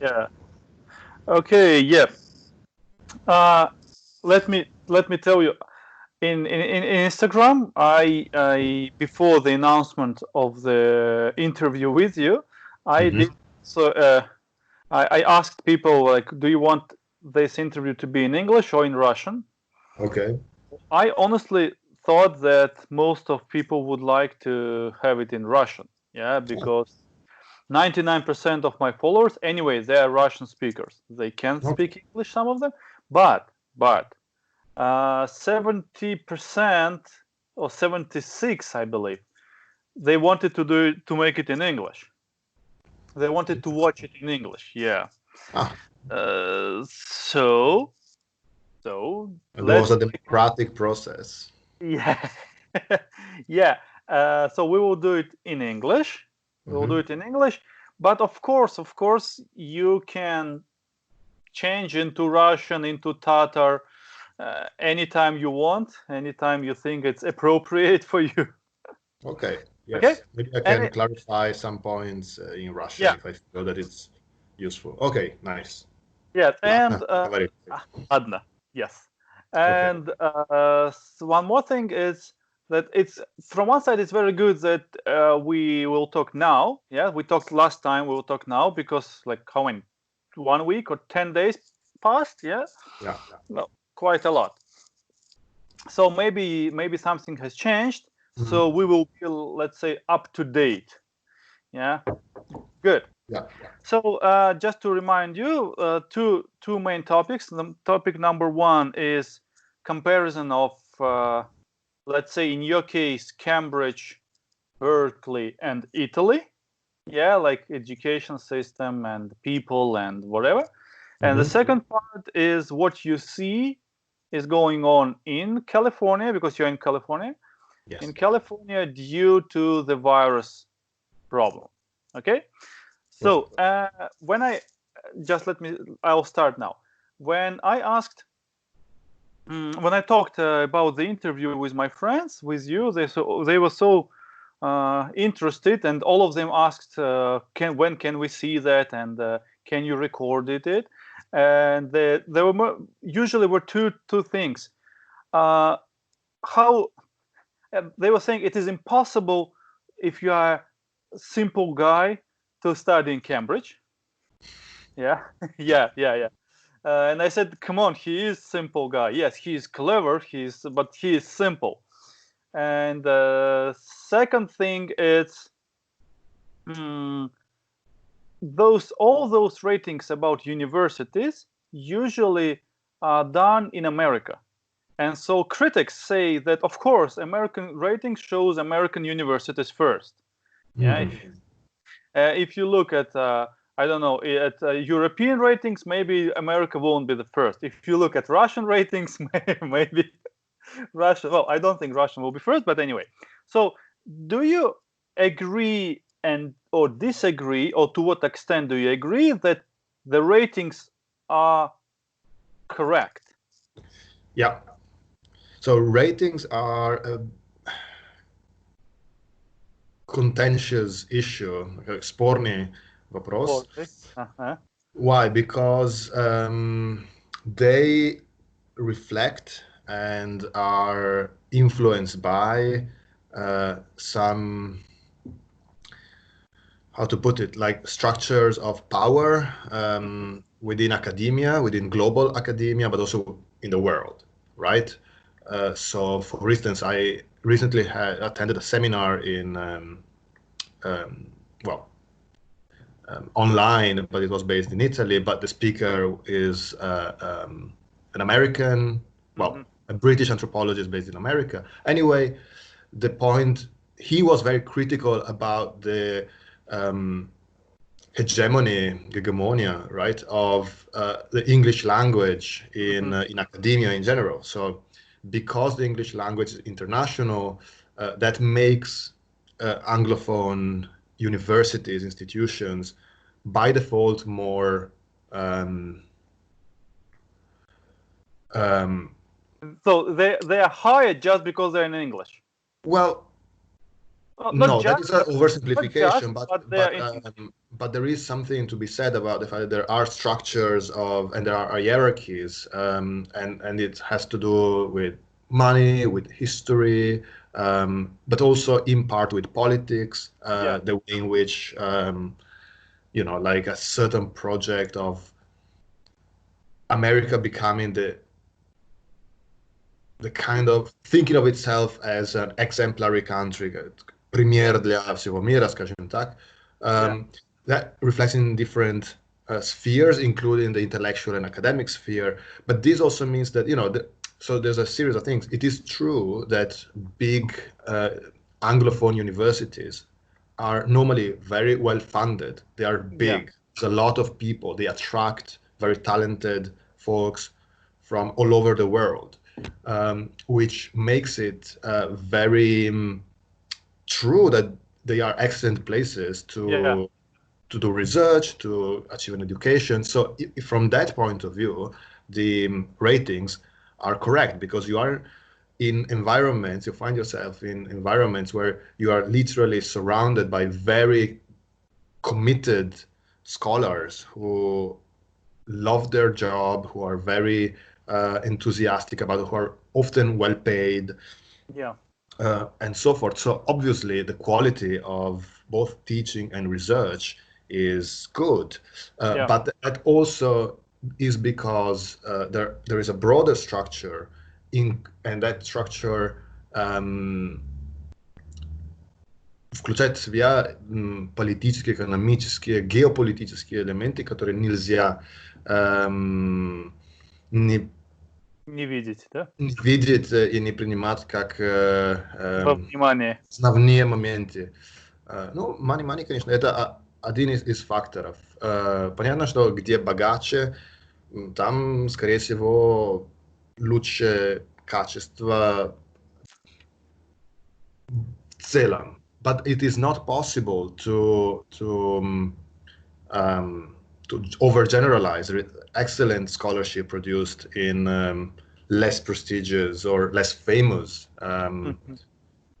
Yeah. Okay. Yeah. Uh, let me tell you. In Instagram, I before the announcement of the interview with you, I did Hmm. so. I asked people like, do you want this interview to be in English or in Russian? Okay. I honestly thought that most of people would like to have it in Russian. Yeah, because 99% of my followers, anyway, they are Russian speakers. They can Okay. speak English, some of them, but 70% or 76, I believe, they wanted to do it, to make it in English. They wanted to watch it in English. Yeah. Ah, So it was let's a democratic process. yeah yeah. So we will do it in English. We will do Hmm. it in English, but of course, you can change into Russian, into Tatar, anytime you want, anytime you think it's appropriate for you. Okay. Okay? Yes. Maybe I And can clarify some points in Russian yeah, if I feel that it's useful. Okay. Nice. yeah, and Ладно, говори. ладно, yes. Okay. And one more thing is that it's from one side it's very good that we will talk now. Yeah, we talked last time. We will talk now because like how many 1 week or 10 days passed? Yeah, Yeah. no, quite a lot. So maybe something has changed. So Hmm. we will be, let's say, up to date. Yeah, good. Yeah. So just to remind you, two main topics. The topic number one is comparison of, let's say, in your case, Cambridge, Berkeley, and Italy. Yeah, like education system and people and whatever. And the Hmm. second part is what you see is going on in California, because you're in California. In Yes. California, due to the virus problem. Okay. Okay. So when I just let me, I'll start now. When I asked, when I talked about the interview with my friends, with you, they were so interested, and all of them asked, when can we see that, and can you record it? And there were usually were two things. Uh, how they were saying it is impossible if you are a simple guy to study in Cambridge. Yeah, yeah. And I said, "Come on, he is simple guy. Yes, he is clever. But he is simple." And the second thing is, mm, those all those ratings about universities usually are done in America, and so critics say that of course American rating shows American universities first. Yeah, Hmm. if you look at I don't know, at European ratings, maybe America won't be the first. If you look at Russian ratings, maybe Russia. Well, I don't think Russian will be first, but anyway. So, do you agree and or disagree, or to what extent do you agree that the ratings are correct? Yeah. So ratings are a contentious issue, спорный вопрос. Okay. Uh-huh. Why? Because they reflect and are influenced by some, how to put it, like structures of power within academia, within global academia, but also in the world, right? So, for instance, I recently had attended a seminar in, um, well, online, but it was based in Italy. But the speaker is an American, Mm-hmm. well, a British anthropologist based in America. Anyway, the point, he was very critical about the um, hegemonia, right, of the English language Mm-hmm. in academia in general. So, because the English language is international, that makes Anglophone universities, institutions, by default more. Um, um, So they are higher just because they're in English. well, Not no, that just, is an not just, oversimplification, but they are but in English. but there is something to be said about the fact that there are structures and there are hierarchies, and it has to do with money, with history, but also in part with politics, the way in which, like a certain project of America becoming the kind of thinking of itself as an exemplary country, пример для всего мира, скажем так, that reflects in different spheres, including the intellectual and academic sphere. But this also means that, so there's a series of things. It is true that big Anglophone universities are normally very well funded. They are big. There's a lot of people. They attract very talented folks from all over the world, which makes it very true that they are excellent places to do research, to achieve an education. So from that point of view, the ratings are correct, because you are in environments, you find yourself in environments where you are literally surrounded by very committed scholars who love their job, who are very enthusiastic about it, who are often well paid, and so forth. So obviously the quality of both teaching and research is good, but that also is because there is a broader structure and that structure включает в себя политические, экономические, геополитические элементы, которые нельзя не видеть, да? Не видеть и не принимать как во внимание. Основные моменты. Ну, money, конечно, это один из факторов. Понятно, что где богаче, там, скорее всего, лучше качество в целом. But it is not possible to overgeneralize. Excellent scholarship produced in less prestigious or less famous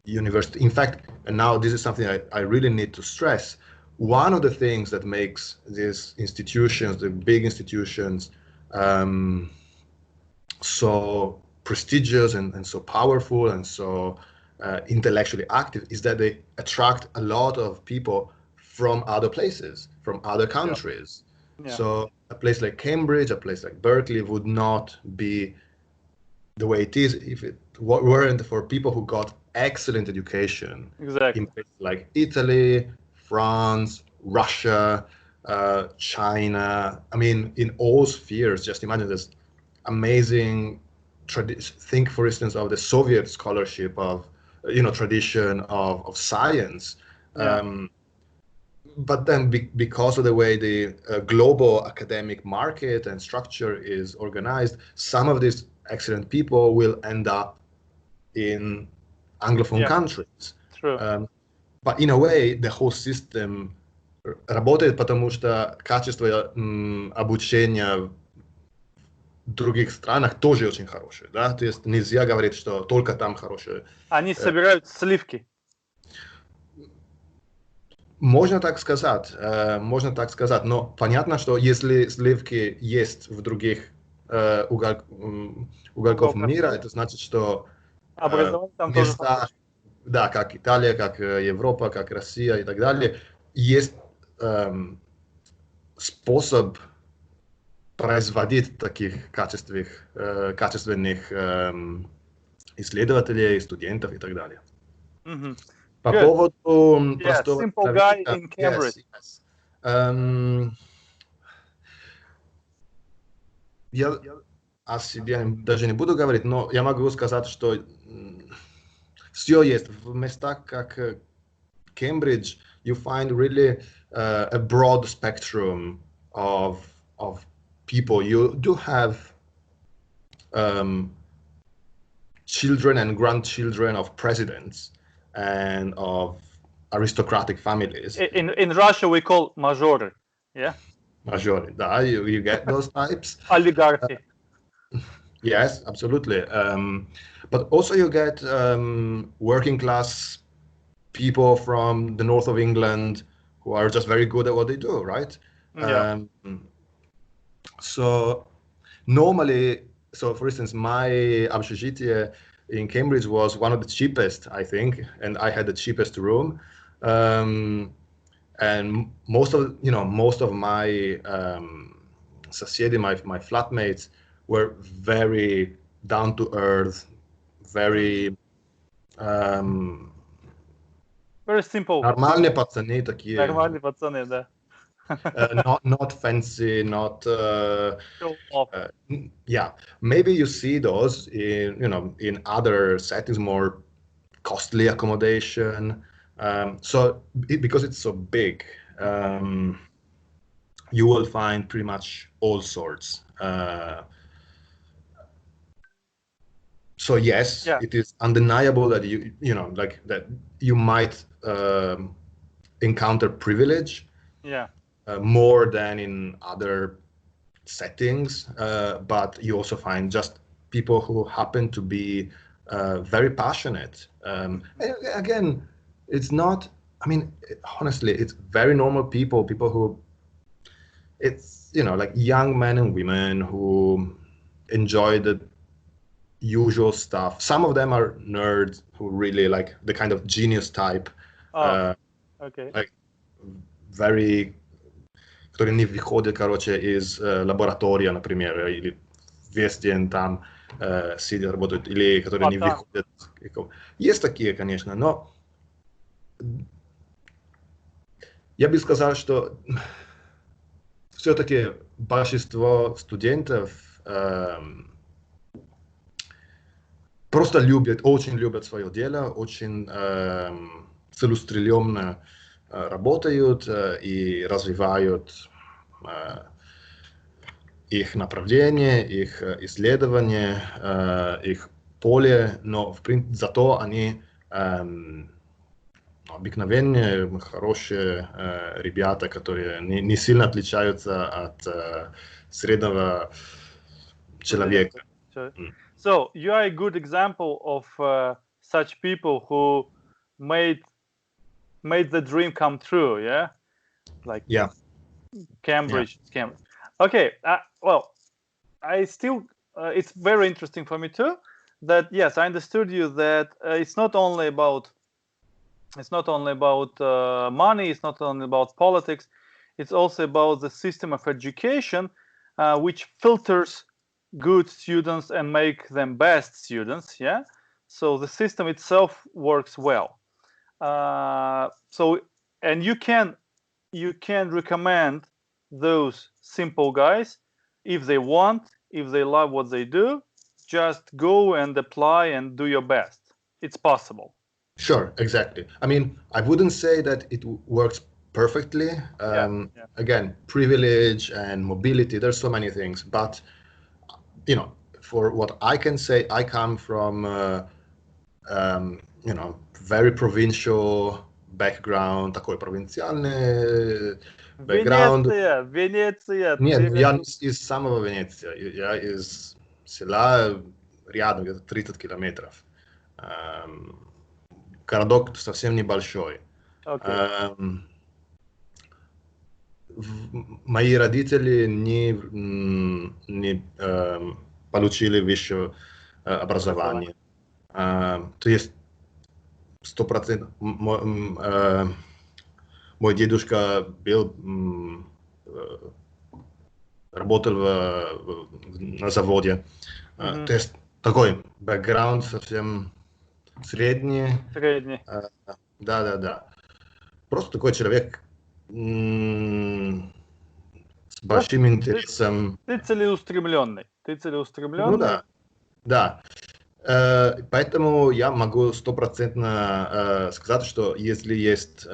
university. In fact, and now this is something I really need to stress. One of the things that makes these institutions, the big institutions, so prestigious and so powerful and so intellectually active is that they attract a lot of people from other places, from other countries. So a place like Cambridge, a place like Berkeley would not be the way it is if it weren't for people who got excellent education in places like Italy, France, Russia, China. I mean, in all spheres. Just imagine this amazing think, for instance, of the Soviet scholarship of tradition of science. But then because of the way the global academic market and structure is organized, some of these excellent people will end up in Anglophone countries. True. But in a way, the whole system работает, потому что качество обучения в других странах тоже очень хорошее, да? То есть нельзя говорить, что только там хорошее. Они собирают сливки. Можно так сказать, но понятно, что если сливки есть в других уголков мира, это значит, что места, да, как Италия, как Европа, как Россия и так далее, есть способ производить таких качественных исследователей, студентов и так далее. По поводу простого simple guy in Cambridge. Я о себе даже не буду говорить, но я могу сказать, что все есть. В местах как Cambridge, you find really a broad spectrum of people. You do have children and grandchildren of presidents and of aristocratic families. In Russia, we call majorы, Majority, да, you get those types. Oligarchy. Yes, absolutely. But also you get working class people from the north of England who are just very good at what they do, right? Yeah. So normally, so for instance, my общежитие in Cambridge was one of the cheapest, I think, and I had the cheapest room. And most of my society, my flatmates were very down to earth, very Very simple. нормальные пацаны такие, Нормальные пацаны, да. not fancy, not Show off. yeah. Maybe you see those in other settings, more costly accommodation. Because it's so big, you will find pretty much all sorts. So yes, Yeah. it is undeniable that that you might encounter privilege Yeah. more than in other settings, but you also find just people who happen to be very passionate. And again, it's not, I mean, honestly, it's very normal people who, it's, like young men and women who enjoy the usual stuff. Some of them are nerds who really like the kind of genius type, Okay. like very, которые не выходят, короче, из лаборатории, например, или весь день там сидят, работают, или которые не выходят. Есть такие, конечно, но я бы сказал, что все-таки большинство студентов просто очень любят свое дело, очень целеустремленно работают и развивают их направление, их исследование, их поле, но зато они обыкновенные, хорошие ребята, которые не сильно отличаются от среднего человека. So you are a good example of such people who made the dream come true, yeah? Like Cambridge. Okay. Well, I still it's very interesting for me too. That yes, I understood you that it's not only about money. It's not only about politics. It's also about the system of education, which filters good students and make them best students. Yeah. So the system itself works well. And you can recommend those simple guys if they want, if they love what they do, just go and apply and do your best. It's possible. Sure, exactly. I mean, I wouldn't say that it works perfectly. Again, privilege and mobility, there's so many things, but for what I can say, I come from very provincial background, такой провинциальный background. Венеция. Нет, я из самого Венеции, я из села рядом, где-то 30 километров. Городок совсем небольшой. Мои родители не получили высшее образование. То есть 100% мой дедушка работал на заводе. То есть такой бэкграунд совсем средний. Да. Просто такой человек с большим интересом. Ты целеустремленный. Ну да. Поэтому я могу стопроцентно сказать, что если есть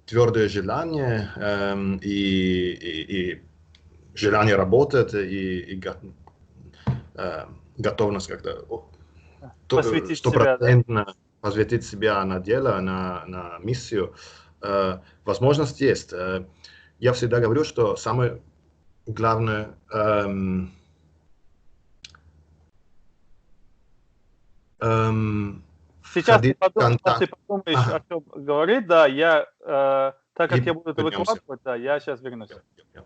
твердое желание и желание работать и готовность как-то стопроцентно посвятить себя на дело, на миссию, возможность есть. Я всегда говорю, что самое главное Сейчас ты контакт. подумаешь, Ага. о чем говорить, да, так как И я буду это вернемся. выкладывать, да, я сейчас вернусь. Yep.